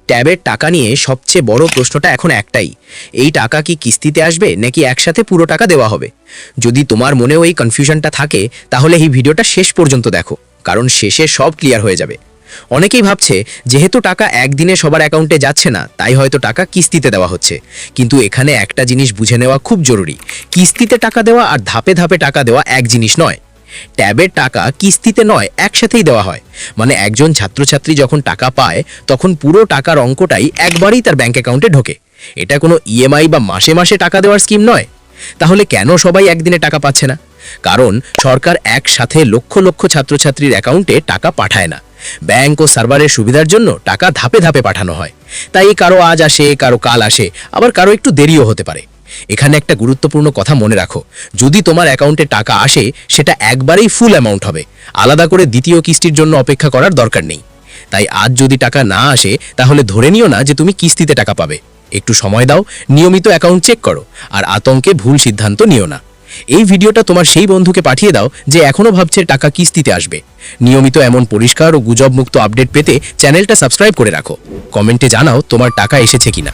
ট্যাবের টাকা নিয়ে সবচেয়ে বড় প্রশ্নটা এখন একটাই, এই টাকা কি কিস্তিতে আসবে নাকি একসাথে পুরো টাকা দেওয়া হবে? যদি তোমার মনেও এই কনফিউশনটা থাকে তাহলে এই ভিডিওটা শেষ পর্যন্ত দেখো, কারণ শেষে সব ক্লিয়ার হয়ে যাবে। অনেকেই ভাবছে যেহেতু টাকা একদিনে সবার অ্যাকাউন্টে যাচ্ছে না তাই হয়তো টাকা কিস্তিতে দেওয়া হচ্ছে, কিন্তু এখানে একটা জিনিস বুঝে নেওয়া খুব জরুরি। কিস্তিতে টাকা দেওয়া আর ধাপে ধাপে টাকা দেওয়া এক জিনিস নয়। ট্যাবের টাকা কিস্তিতে নয়, একসাথেই দেওয়া হয়। মানে একজন ছাত্রছাত্রী যখন টাকা পায় তখন পুরো টাকার অঙ্কটাই একবারেই তার ব্যাংক অ্যাকাউন্টে ঢোকে। এটা কোনো ইএমআই বা মাসে মাসে টাকা দেওয়ার স্কিম নয়। তাহলে কেন সবাই একদিনে টাকা পাচ্ছে না? কারণ সরকার একসাথে লক্ষ লক্ষ ছাত্রছাত্রীর অ্যাকাউন্টে টাকা পাঠায় না। ব্যাংক ও সার্ভারের সুবিধার জন্য টাকা ধাপে ধাপে পাঠানো হয়। তাই কারো আজ আসে, কারো কাল আসে, আবার কারো একটু দেরিও হতে পারে। এখানে একটা গুরুত্বপূর্ণ কথা মনে রাখো, যদি তোমার অ্যাকাউন্টে টাকা আসে সেটা একবারেই ফুল অ্যামাউন্ট হবে, আলাদা করে দ্বিতীয় কিস্তির জন্য অপেক্ষা করার দরকার নেই। তাই আজ যদি টাকা না আসে তাহলে ধরে নিও না যে তুমি কিস্তিতে টাকা পাবে। একটু সময় দাও, নিয়মিত অ্যাকাউন্ট চেক করো, আর আতঙ্কে ভুল সিদ্ধান্ত নিও না। এই ভিডিওটা তোমার সেই বন্ধুকে পাঠিয়ে দাও যে এখনো ভাবছে টাকা কিস্তিতে আসবে। নিয়মিত এমন পরিষ্কার ও গুজবমুক্ত আপডেট পেতে চ্যানেলটা সাবস্ক্রাইব করে রাখো। কমেন্টে জানাও তোমার টাকা এসেছে কিনা।